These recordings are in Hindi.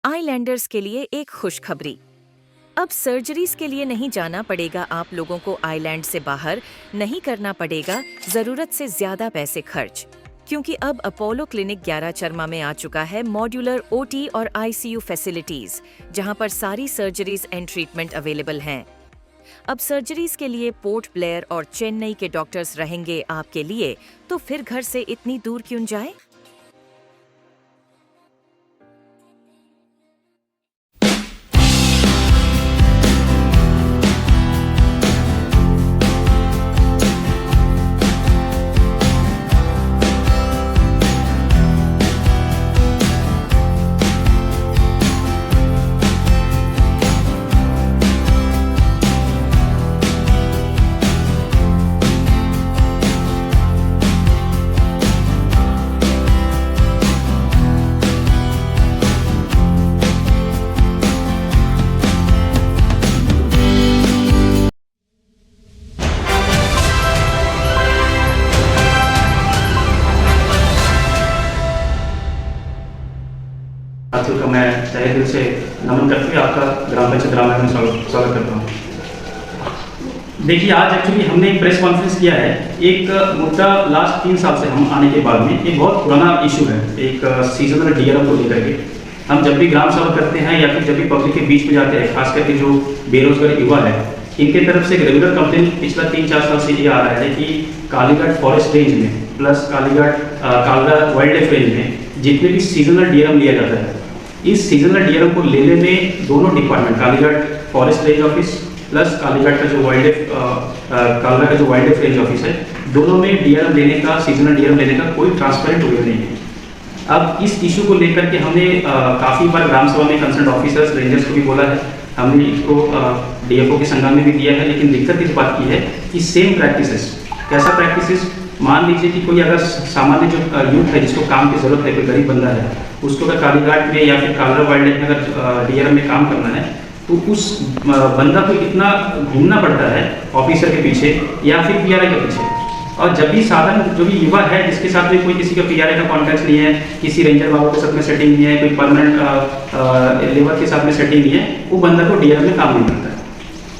आइलैंडर्स के लिए एक खुशखबरी। अब सर्जरीज के लिए नहीं जाना पड़ेगा आप लोगों को, आइलैंड से बाहर नहीं करना पड़ेगा ज़रूरत से ज़्यादा पैसे खर्च, क्योंकि अब अपोलो क्लिनिक 11 चरमा में आ चुका है मॉड्यूलर ओटी और आईसीयू फैसिलिटीज, जहां पर सारी सर्जरीज एंड ट्रीटमेंट अवेलेबल हैं। अब सर्जरीज के लिए पोर्ट ब्लेयर और चेन्नई के डॉक्टर्स रहेंगे आपके लिए, तो फिर घर से इतनी दूर क्यों जाए। साथियों का मैं तहे दिल से नमन करते हुए आपका ग्राम पंचायत रामायण में स्वागत करता हूँ। देखिए, आज एक्चुअली हमने एक प्रेस कॉन्फ्रेंस किया है। एक मुद्दा लास्ट 3 साल से हम आने के बाद में एक बहुत पुराना इशू है, एक सीजनल डीआरएम को लेकर के। हम जब भी ग्राम सभा करते हैं या फिर जब भी पब्लिक के बीच में जाते हैं, खास करके जो बेरोजगार युवा है, इनके तरफ से एक रेगुलर कंप्लेन पिछला 3-4 साल से ये आ रहा है कि कालीघाट फॉरेस्ट रेंज में plus Kalighat Kalra wild life range में जितने भी सीजनल डीआरएम लिया जाता है, इस सीजनल डीआरएम को लेने में दोनों department, Kalighat forest range office plus Kalighat का जो वाइल्ड लाइफ कालरा का जो वाइल्ड लाइफ रेंज ऑफिस है, दोनों में डीआरएम लेने का, सीजनल डीआरएम लेने का कोई ट्रांसपेरेंट वे नहीं है। अब इस इशू को लेकर के हमने काफ़ी बार ग्राम सभा में कंसर्न ऑफिसर्स, रेंजर्स को भी बोला है, हमने इसको डीएफओ के संज्ञान में भी दिया है, लेकिन दिक्कत इस बात की है कि सेम प्रैक्टिसेस, कैसा प्रैक्टिसेस, मान लीजिए कि कोई अगर सामान्य जो यूथ है जिसको काम की जरूरत है, कोई गरीब बंदा है, उसको अगर कालीघाट में या फिर कालरा वाइल्ड लाइफ में अगर डीआरएम में काम करना है, तो उस बंदा को इतना घूमना पड़ता है ऑफिसर के पीछे या फिर पीआरआई के पीछे। और जब भी साधन जो भी युवा है जिसके साथ में कोई किसी का पीआरआई का कॉन्टैक्ट नहीं है, किसी रेंजर बाबू के साथ में सेटिंग नहीं है, कोई परमानेंट लेबर के साथ में सेटिंग नहीं है, वो बंदा को डीआरएम में काम नहीं करता है।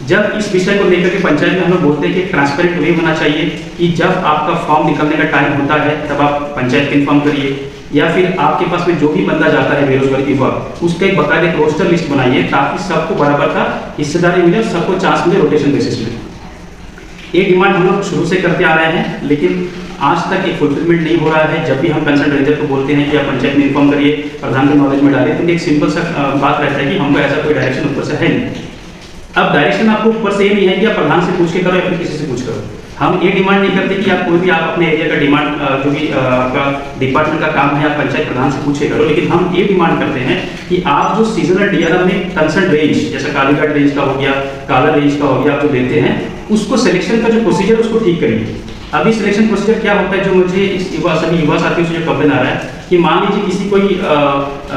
जब इस विषय को लेकर के पंचायत में हम लोग बोलते हैं कि ट्रांसपेरेंट वे होना चाहिए कि जब आपका फॉर्म निकलने का टाइम होता है तब आप पंचायत को इन्फॉर्म करिए, या फिर आपके पास में जो भी बंदा जाता है बेरोजगार युवा, उसका एक बकायदा रोस्टर लिस्ट बनाइए ताकि सबको बराबर का हिस्सेदारी मिले, सबको चांस मिले रोटेशन बेसिस में। ये डिमांड हम लोग शुरू से करते आ रहे हैं, लेकिन आज तक ये फुलफिलमेंट नहीं हो रहा है। जब भी हम कंसर्न रेंजर को बोलते हैं कि आप पंचायत में इन्फॉर्म करिए, प्रधान के नॉलेज में डालिए, तो एक सिंपल सा बात रहता है कि हमको ऐसा कोई डायरेक्शन ऊपर से है नहीं। अब डायरेक्शन आपको ऊपर से ये नहीं है कि आप प्रधान से पूछ के करो या फिर किसी से पूछ करो। हम ये डिमांड नहीं करते कि आप कोई भी आप अपने एरिया का डिमांड जो भी आपका डिपार्टमेंट का काम है आप पंचायत प्रधान से पूछे करो, लेकिन हम ये डिमांड करते हैं कि आप जो सीजनल डीआरएम में कंसर्न रेंज, जैसे कालीघाट रेंज का हो गया, काला रेंज का हो गया, आप जो देते हैं उसको सिलेक्शन का जो प्रोसीजर उसको ठीक करिए। अभी सिलेक्शन प्रोसीजर क्या होता है, जो मुझे इस सभी युवा साथियों से जो कंप्लेन आ रहा है कि मान लीजिए किसी कोई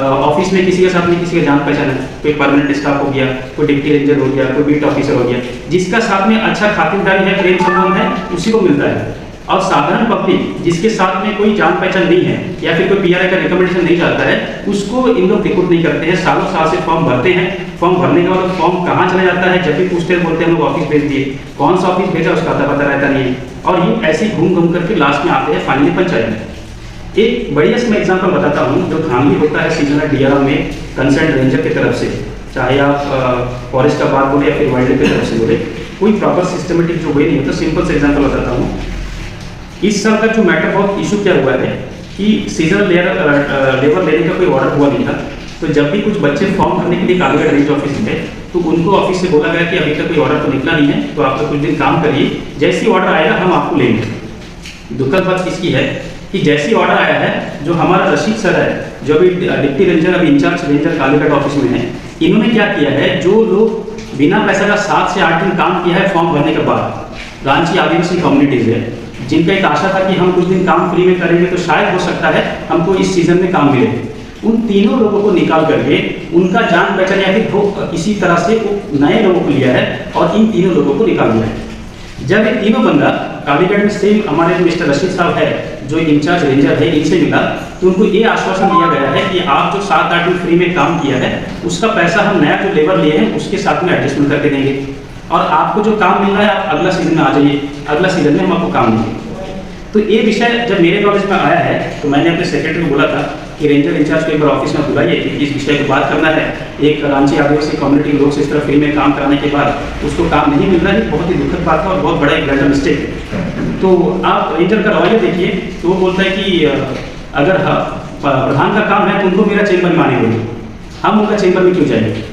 ऑफिस में किसी के साथ में किसी का जान पहचान है, कोई परमानेंट स्टाफ हो गया, कोई डिप्टी रेंजर हो गया, कोई बीट ऑफिसर हो गया, जिसका साथ में अच्छा खातिरदारी है, प्रेम संबंध है, उसी को मिलता है। और साधारण पब्लिक जिसके साथ में कोई जान पहचान नहीं है या फिर कोई पीआरआई का रिकमेंडेशन नहीं जाता है, उसको इन लोग रिक्रूट नहीं करते हैं। सालों साल से फॉर्म भरते हैं, फॉर्म भरने के बाद फॉर्म कहाँ चला जाता है, जब भी पूछते हैं बोलते हैं हम लोग ऑफिस भेज दिए, कौन सा ऑफिस भेजा उसका पता रहता नहीं है, और ये ऐसे घूम घूम करके लास्ट में आते हैं फाइनली पंचायत में। एक बढ़िया से मैं एग्जाम्पल बताता हूँ जो धांधली होता है सीजनल डीआरएम में कंसर्न रेंजर की तरफ से, चाहे आप फॉरेस्ट का बात बोले या फिर वाइल्ड लाइफ की तरफ से बोले, कोई प्रॉपर सिस्टमेटिक जो वे नहीं होता। सिंपल से एग्जाम्पल बताता हूँ। इस साल का जो मैटर बहुत इशू क्या हुआ है कि सीजनल लेबर लेने का कोई ऑर्डर हुआ नहीं था, तो जब भी कुछ बच्चे फॉर्म भरने के लिए कालीघाट रेंज ऑफिस में, तो उनको ऑफिस से बोला गया कि अभी तक कोई ऑर्डर तो निकला नहीं है, तो आप कुछ दिन काम करिए, जैसे ऑर्डर आएगा हम आपको लेंगे। दुखद बात किसकी है कि जैसी ऑर्डर आया है, जो हमारा रशीद सर है, जो अभी डिप्टी रेंजर, अभी इंचार्ज रेंजर कालीघाट ऑफिस में है, इन्होंने क्या किया है, जो लोग बिना पैसा का 7 से 8 दिन काम किया है फॉर्म भरने के बाद, रांची आदिवासी कम्युनिटीज है, जिनका एक आशा था कि हम कुछ दिन काम फ्री में करेंगे तो शायद हो सकता है हमको इस सीजन में काम मिले, उन तीनों लोगों को निकाल करके उनका जान पहचान या फिर किसी तरह से नए लोगों को लिया है और इन तीनों लोगों को निकाल दिया है। जब ये तीनों बंदा कालीघाट में सेम हमारे मिस्टर रशीद साहब है जो इंचार्ज रेंजर है, इनसे मिला, तो उनको ये आश्वासन दिया गया है कि आप जो 7-8 दिन फ्री में काम किया है उसका पैसा हम नया जो लेबर लिए हैं उसके साथ में एडजस्टमेंट करके देंगे, और आपको जो काम मिल रहा है आप अगला सीजन में आ जाइए, अगला सीजन में हम आपको काम देंगे। तो ये विषय जब मेरे नॉलेज में आया है तो मैंने अपने सेक्रेटरी को बोला था कि रेंजर इंचार्ज को एक बार ऑफिस में बुलाइए कि इस विषय पर बात करना है। एक रांची आदिवासी कम्युनिटी लोग से इस तरह फ्री में काम कराने के बाद उसको काम नहीं मिल रहा है, बहुत ही दुखद बात है और बहुत बड़ा एक ग्रेटर मिस्टेक है। तो आप रेंजर का रवैया देखिए, तो वो बोलता है कि अगर प्रधान का काम है तो उनको मेरा चेंबर में आने होगी, हम उनका चेंबर में क्यों जाएंगे।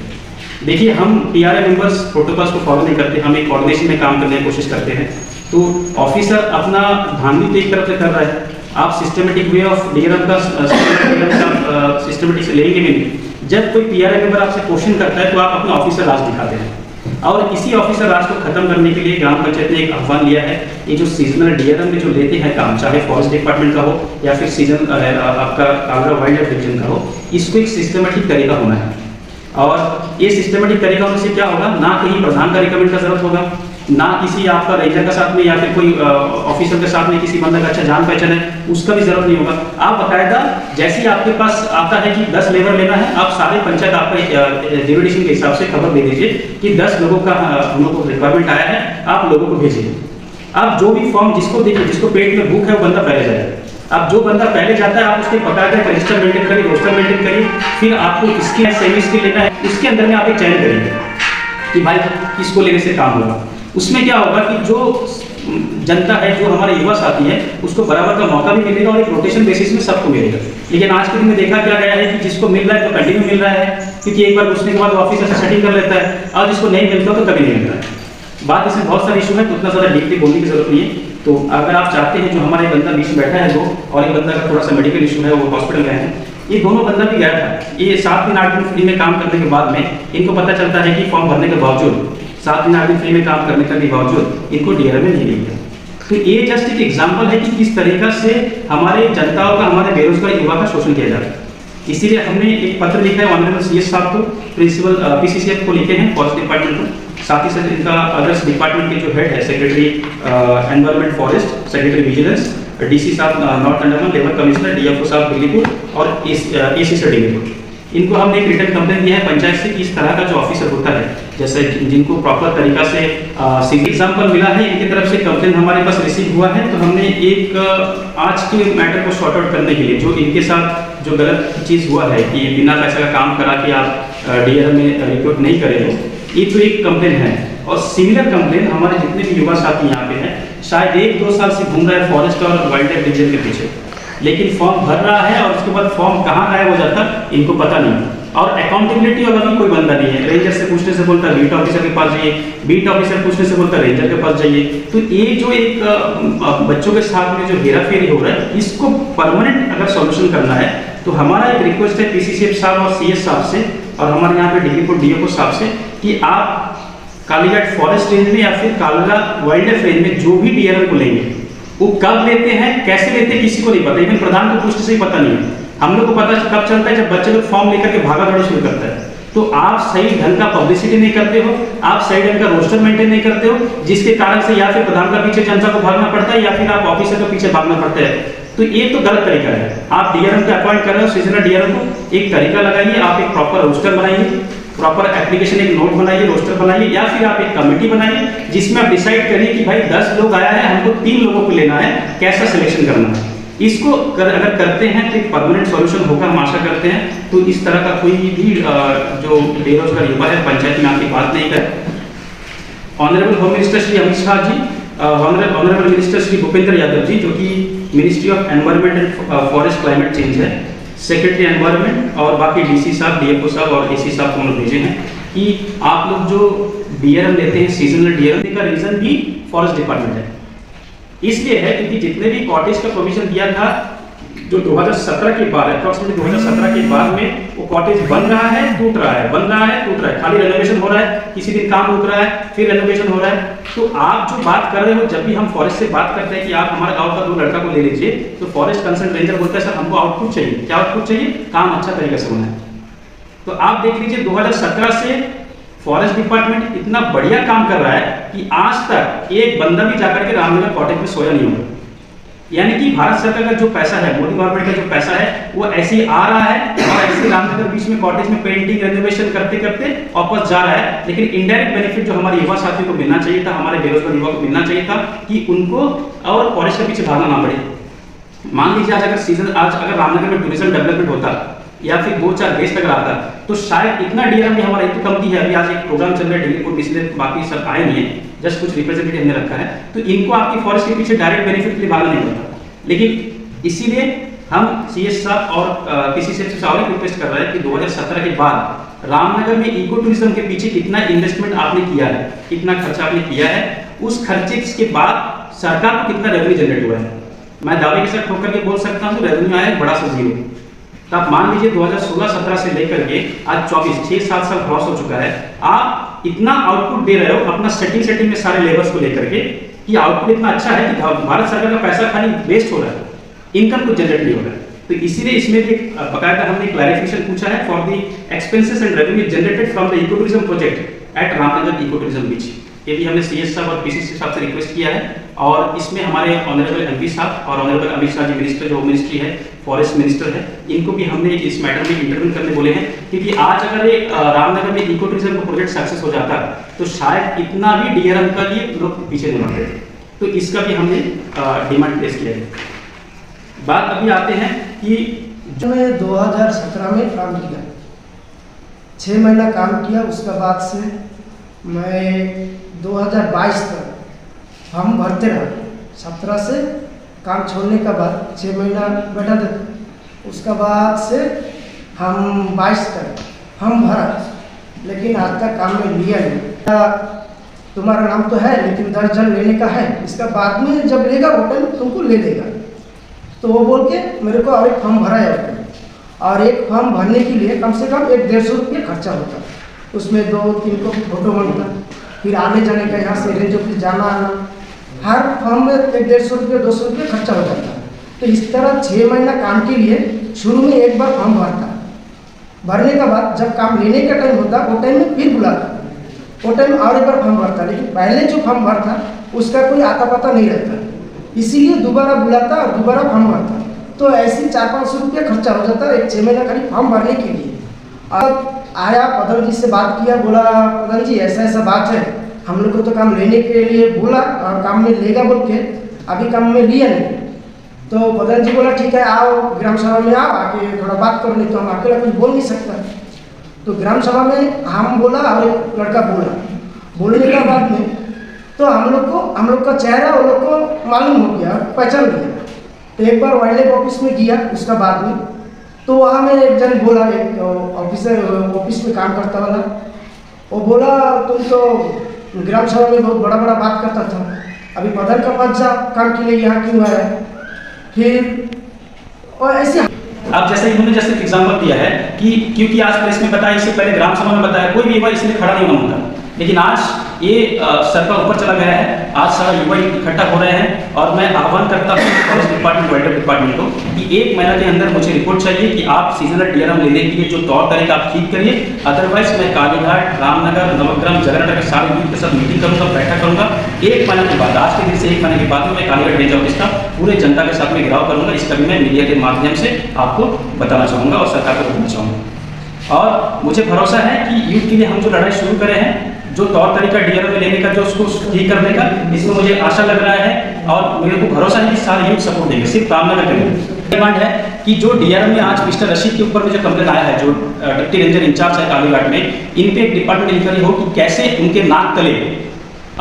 देखिए हम PRA मेंबर्स प्रोटोकॉल्स को फॉलो नहीं करते, हम एक कोऑर्डिनेशन में काम करने की कोशिश करते हैं। तो ऑफिसर अपना ध्यान भी एक तरफ से कर रहा है, आप सिस्टमेटिक वे ऑफ DRM का सिस्टमेटिक से लेंगे भी नहीं। जब कोई PRA मेंबर आपसे क्वेश्चन करता है तो आप अपना ऑफिसर राज दिखाते हैं, और इसी ऑफिसर राज को खत्म करने के लिए ग्राम पंचायत ने एक आह्वान लिया है। ये जो सीजनल DRM में जो लेते हैं काम, चाहे फॉरेस्ट डिपार्टमेंट का हो या फिर सीजन आपका कालरा वाइल्ड लाइफ डिवीजन का हो, इसको एक सिस्टमेटिक तरीका होना है। और ये सिस्टमेटिक तरीका होने से क्या होगा, ना कहीं प्रधान का रिकमेंड का जरूरत होगा, ना किसी आपका रेंजर का साथ में या फिर कोई ऑफिसर के साथ में किसी बंदा का अच्छा जान पहचान है उसका भी जरूरत नहीं होगा। आप बाकायदा जैसे ही आपके पास आता है कि 10 लेबर लेना है, आप सारे पंचायत आपका ज्यूरिडिक्शन के हिसाब से खबर दे दीजिए कि 10 लोगों का हम लोग को रिक्वायरमेंट आया है, आप लोगों को भेजिए। आप जो भी फॉर्म जिसको देखिए, जिसको पेट में भूख है वो बंदा पहले जाएगा। अब जो बंदा पहले जाता है आप उसके बकायदा रजिस्टर मेंटेन करिए, रोस्टर मेंटेन करिए, फिर आपको किसकी सेमी स्किल लेना है उसके अंदर में आप एक चयन करिए कि भाई किसको लेने से काम होगा। उसमें क्या होगा कि जो जनता है, जो हमारे युवा साथी है, उसको बराबर का मौका भी मिलेगा और एक रोटेशन बेसिस में सबको मिलेगा। लेकिन आज के दिन में देखा क्या गया है कि जिसको मिल रहा है तो कंटिन्यू मिल रहा है, क्योंकि एक बार घुसने के बाद ऑफिसर से सेटिंग कर लेता है, और जिसको नहीं मिलता तो कभी नहीं मिल रहा है। बात इसमें बहुत सारे इशू है, तो उतना ज़्यादा डीपली बोलने की जरूरत नहीं है। तो अगर आप चाहते हैं, जो हमारे बंदा बीच में बैठा है दो, और एक बंदा का थोड़ा सा मेडिकल इशू है, वो हॉस्पिटल गए हैं, ये दोनों बंदा भी गया था। ये 7 दिन 8 दिन फ्री में काम करने के बाद में इनको पता चलता है कि फॉर्म भरने के बावजूद 7 दिन 8 दिन फ्री में काम करने के बावजूद इनको DRM में नहीं लिया। तो ये जस्ट एक एग्जाम्पल है कि किस तरीका से हमारे जनताओं का, हमारे बेरोजगार युवा का शोषण किया जाता है। इसीलिए हमने एक पत्र लिखा है ऑनरेबल CS साहब को, प्रिंसिपल PCCF को लिखे हैं, फॉरेस्ट डिपार्टमेंट को, साथ ही साथ इनका अदर्स डिपार्टमेंट के जो हेड है, secretary environment forest, secretary vigilance, DC साहब north Andaman, labour commissioner DFO साहब दिल्लीपुर, और AC सर दिल्लीपुर, इनको हमने एक रिटर्न कंप्लेंट दिया है पंचायत से कि इस तरह का जो ऑफिसर होता है, जैसे जिनको प्रॉपर तरीका से एग्जाम्पल मिला है, इनकी तरफ से कंप्लेंट हमारे पास रिसीव हुआ है। तो हमने एक आज के मैटर को सॉर्ट आउट करने के लिए, जो इनके साथ जो गलत चीज़ हुआ है कि बिना पैसे का काम करा के आप DRM में रिपोर्ट नहीं करें, ये तो एक कंप्लेन है। और सिमिलर कंप्लेन हमारे जितने भी युवा साथी यहाँ पे हैं, शायद 1-2 साल से घूम रहा है फॉरेस्ट और वाइल्ड लाइफ डिवीजन के पीछे, लेकिन फॉर्म भर रहा है और उसके बाद फॉर्म कहाँ गायब हो जाता है इनको पता नहीं। और अकाउंटेबिलिटी वाला भी कोई बंदा नहीं है, रेंजर से पूछने से बोलता है बीट ऑफिसर के पास जाइए, बीट ऑफिसर पूछने से बोलता है रेंजर के पास जाइए। तो ये जो एक बच्चों के साथ में जो हेराफेरी हो रहा है, इसको परमानेंट अगर सॉल्यूशन करना है तो हमारा एक रिक्वेस्ट है PCCF साहब और CS साहब से, और हमारे यहाँ पे दिल्लीपुर DFO साहब से, कि आप कालीघाट फॉरेस्ट रेंज में या फिर कालरा वाइल्ड लाइफ रेंज में जो भी DRM को लेंगे, वो कब लेते हैं, कैसे लेते हैं, किसी को नहीं पता। इवन प्रधान को पूछने से ही पता नहीं है। हम लोग को पता कब चलता है, जब बच्चे लोग फॉर्म लेकर के भागा दौड़ी शुरू करता है। तो आप सही ढंग का पब्लिसिटी नहीं करते हो, आप सही ढंग का रोस्टर मेंटेन नहीं करते हो, जिसके कारण से या फिर प्रधान का पीछे जनता को भागना पड़ता है या फिर आप ऑफिसर के पीछे भागना पड़ता है। तो ये तो गलत तरीका है। आप DRM को अपॉइंट कर रहे हो, सीजनल DRM को एक तरीका लगाइए, आप एक प्रॉपर रोस्टर बनाइए, प्रॉपर एप्लीकेशन एक नोट बनाइए, रोस्टर बनाइए, या फिर आप एक कमेटी बनाइए जिसमें आप डिसाइड करिए कि भाई 10 लोग आया है, हमको 3 लोगों को लेना है, कैसा सिलेक्शन करना है। इसको अगर करते हैं तो एक परमानेंट सॉल्यूशन होगा, हम आशा करते हैं। तो इस तरह का कोई भी जो बेरोजगार युवा है पंचायत में आके बात नहीं करे। Honourable home minister Shri Amit Shah ji, honourable minister Shri Bhupendra Yadav ji, जो कि ministry of environment and forest climate change है, सेक्रेटरी एनवायरमेंट, और बाकी DC साहब, DFO साहब और AC साहब को हम लोग भेजे हैं कि आप लोग जो DRM लेते हैं, सीजनल DRM का रीजन भी फॉरेस्ट डिपार्टमेंट है। इसलिए है क्योंकि जितने भी कॉटेज का प्रोविजन दिया था, जो 2017 के बाद, अप्रॉक्सीमेटली 2017 के बाद में वो कॉटेज बन रहा है, टूट रहा है, बन रहा है, टूट रहा है, खाली रेनोवेशन हो रहा है, किसी दिन काम रुक रहा है, फिर रेनोवेशन हो रहा है। तो आप जो बात कर रहे हो, जब भी हम फॉरेस्ट से बात करते हैं कि आप हमारे गांव का 2 लड़का को ले लीजिए, तो फॉरेस्ट कंसर्न रेंजर बोलता है सर हमको आउटपुट चाहिए। क्या आउटपुट चाहिए? काम अच्छा तरीके से होना है। तो आप देख लीजिए 2017 से फॉरेस्ट डिपार्टमेंट इतना बढ़िया काम कर रहा है कि आज तक एक बंदा भी जाकर के रामनगर कॉटेज में सोया नहीं होगा। यानी कि भारत सरकार का जो पैसा है, मोदी गवर्नमेंट का जो पैसा है, वो ऐसे ही आ रहा है और ऐसे रामनगर बीच में कॉटेज में पेंटिंग रेनोवेशन करते करते वापस जा रहा है। लेकिन इनडायरेक्ट बेनिफिट जो हमारे युवा साथियों को मिलना चाहिए था, हमारे बेरोजगार युवा को मिलना चाहिए था कि उनको और कॉलेज के पीछे भागना ना पड़े। मान लीजिए आज अगर रामनगर में टूरिज्म डेवलपमेंट होता या फिर 2-4 गेस्ट अगर आता तो शायद इतना डीआरएम भी हमारा इतनी कम है। अभी आज एक प्रोग्राम चल रहा है डिग्री कोर्ट, इसलिए बाकी सब आए नहीं है, जस्ट कुछ रिप्रेजेंटेटिव हमने रखा है। तो इनको आपकी फॉरेस्ट के पीछे डायरेक्ट बेनिफिट के लिए भागना नहीं पड़ता। लेकिन इसीलिए हम सीएस साहब और किसी से और रिक्वेस्ट कर रहे हैं कि 2017 के बाद रामनगर में इको टूरिज्म के पीछे कितना इन्वेस्टमेंट आपने किया है, कितना खर्चा आपने किया है, उस खर्चे के बाद सरकार को कितना रेवेन्यू जनरेट हुआ है। मैं दावे के साथ ठोकर के बोल सकता हूँ रेवेन्यू आया है बड़ा सा जीरो। तो आप मान लीजिए 2016-17 से लेकर के आज 24 6-7 साल क्रॉस हो चुका है, आप इतना आउटपुट दे रहे हो अपना सेटिंग में सारे लेबर्स को लेकर के कि आउटपुट इतना अच्छा है कि भारत सरकार का पैसा खाली वेस्ट हो रहा है, इनकम कुछ जनरेट नहीं हो रहा है। तो इसीलिए इसमें भी बकायदा हमने क्लैरिफिकेशन पूछा है for the expenses and revenue generated from the eco tourism project at Ramnagar eco tourism beach. ये भी हमने सीएस साहब और पीसीसी साहब से रिक्वेस्ट किया है और इसमें हमारे ऑनरेबल एमपी साहब और ऑनरेबल अमित शाह जी मिनिस्टर, जो मिनिस्ट्री है फॉरेस्ट मिनिस्टर है, इनको भी हमने इस मैटर में इंटरव्यू करने बोले हैं। क्योंकि आज अगर एक रामनगर में इको टूरिज्म का प्रोजेक्ट सक्सेस हो जाता तो शायद इतना भी डीआरएम का लिए लोग पीछे नहीं बढ़ते। तो इसका भी हमने डिमांड प्लेस किया है। बात अभी आते हैं कि जो मैं 2017 में काम किया, 6 महीना काम किया, उसके बाद से मैं 2022 तक हम भरते रहे। 17 से काम छोड़ने के बाद 6 महीना बैठा था, उसके बाद से हम 22 तक हम भरा, लेकिन आज तक काम में लिया नहीं। तुम्हारा नाम तो है लेकिन 10 जन लेने का है, इसका बाद में जब लेगा वो टाइम तुमको ले देगा। तो वो बोल के मेरे को और एक फॉर्म भरा है, और एक फॉर्म भरने के लिए कम से कम 150 रुपये खर्चा होता। उसमें 2-3 को फोटो बनता, फिर आने जाने का यहाँ से रेंज ऑफिस जाना आना, हर फॉर्म में 150 रुपये 200 रुपये खर्चा हो जाता। तो इस तरह 6 महीना काम के लिए शुरू में एक बार फॉर्म भरता, भरने के बाद जब काम लेने का टाइम होता वो टाइम में फिर बुलाता, वो टाइम और एक बार फॉर्म भरता। लेकिन पहले जो फॉर्म भरता उसका कोई आता पता नहीं रहता, इसीलिए दोबारा बुलाता और दोबारा फॉर्म भरता। तो ऐसे 400-500 रुपये खर्चा हो जाता एक 6 महीना खाली फॉर्म भरने के लिए। अब आया प्रधान जी से बात किया, बोला प्रधान जी ऐसा ऐसा बात है, हम लोग को तो काम लेने के लिए बोला और काम में लेगा बोल के अभी काम में लिया नहीं। तो प्रधान जी बोला ठीक है आओ ग्राम सभा में आओ, आके थोड़ा बात करो, नहीं तो हम अकेला कुछ बोल नहीं सकता। तो ग्राम सभा में हम बोला और एक लड़का बोला, बोलने के बाद में तो हम लोग का चेहरा वो लोग को मालूम हो गया, पहचान लिया। तो एक बार वाइल्ड लाइफ ऑफिस में गया, उसका बाद में तो वहाँ में एक जन बोला, एक ऑफिसर ऑफिस में काम करता वाला, वो बोला तुम तो ग्राम सभा में बहुत बड़ा बड़ा बात करता था, अभी प्रधान का पद जा काम के लिए यहाँ क्यों आया। फिर और ऐसे अब जैसे इन्होंने जैसे एग्जाम्पल दिया है कि क्योंकि आज प्रेस में बताया, इससे पहले ग्राम सभा में बताया, कोई भी युवा इसलिए खड़ा नहीं होना होता। लेकिन आज ये सर का ऊपर चला गया है, आज सारा युवा इकट्ठा हो रहे हैं और मैं आह्वान करता हूँ forest department wild life department को कि 1 महीना के अंदर मुझे रिपोर्ट चाहिए कि आप सीजनल डीआरएम लेने के लिए जो तौर तरीका आप ठीक करिए। अदरवाइज मैं कालीघाट, रामनगर, नवग्राम, जगन्नाथ के सारे यूथ के साथ मीटिंग करूंगा, बैठक करूंगा। 1 महीने के बाद, आज के दिन से 1 महीने के बाद में मैं कालीघाट रेंज ऑफिस का पूरे जनता के साथ में घेराव करूंगा। इसका भी मैं मीडिया के माध्यम से आपको बताना चाहूँगा और सरकार को बताना चाहूँगा। और मुझे भरोसा है कि यूथ के लिए हम जो लड़ाई शुरू करे हैं, जो तौर तरीका डीआरएम में लेने का, जो उसको ठीक करने का, इसमें मुझे आशा लग रहा है और मेरे को भरोसा है कि सारे यूथ सपोर्ट देंगे। सिर्फ रामनगर के लिए डिमांड है कि जो डीआरएम में आज मिस्टर रशीद के ऊपर में जो कंप्लेन आया है, जो डिप्टी रेंजर इंचार्ज है कालीघाट में, इन पे एक डिपार्टमेंट इंक्वायरी हो कि कैसे उनके नाक तले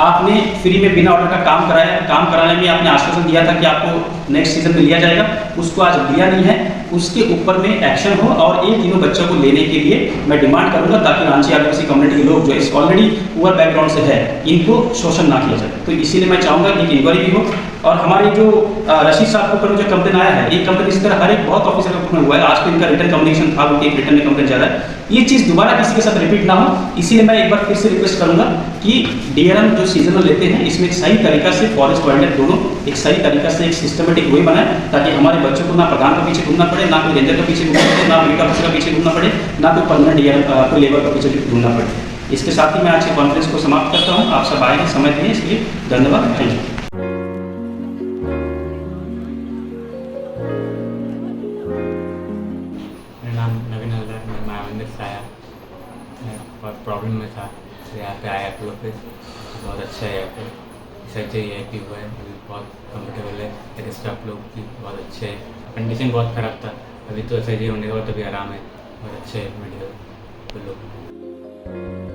आपने फ्री में बिना ऑर्डर का काम कराया। काम कराने में आपने आश्वासन दिया था कि आपको नेक्स्ट सीजन में लिया जाएगा, उसको आज लिया नहीं है। उसके ऊपर में एक्शन हो और इन तीनों बच्चों को लेने के लिए मैं डिमांड करूंगा ताकि रांची आदिवासी कम्युनिटी के लोग जो ऑलरेडी पुअर बैकग्राउंड से है, इनको शोषण ना किया जाए। तो इसीलिए मैं चाहूँगा कि इंक्वायरी भी हो। और हमारे जो रशीद साहब के ऊपर जो कंप्लेन आया है, एक कंप्लेन इस तरह हर एक बहुत ऑफिसर के ऊपर में हुआ है। आज तो इनका रिटर्न कम्युनिकेशन था, उनके रिटर्न में कंप्लेन जा रहा है। ये चीज़ दोबारा किसी के साथ रिपीट ना हो, इसीलिए मैं एक बार फिर से रिक्वेस्ट करूंगा कि डीआरएम जो सीजनल लेते हैं, इसमें एक सही तरीका से फॉरेस्ट वाइल्ड लाइफ दोनों एक सही तरीका से एक सिस्टमेटिक वे बनाए, ताकि हमारे बच्चों को ना प्रधान के पीछे घूमना पड़े, ना कोई रेंजर के पीछे घूमना पड़े, ना बीट ऑफिसर के पीछे घूमना पड़े, ना कोई परमानेंट डीआरएम कोई लेबर के पीछे घूमना पड़े। इसके साथ ही मैं आज के कॉन्फ्रेंस को समाप्त करता हूँ। आप सब आए हैं, समय दिए, इसलिए धन्यवाद। Thank you. बहुत प्रॉब्लम में था, तो यहाँ पे आया अपोलो पे, बहुत अच्छा है यहाँ पे। सर्जरी यहाँ पे हुआ है, अभी बहुत कंफर्टेबल है, लेकिन स्टाफ लोग भी बहुत अच्छे हैं। कंडीशन बहुत ख़राब था, अभी तो सर्जरी होने के बाद अभी आराम है, बहुत अच्छे है मेडिकल लोग।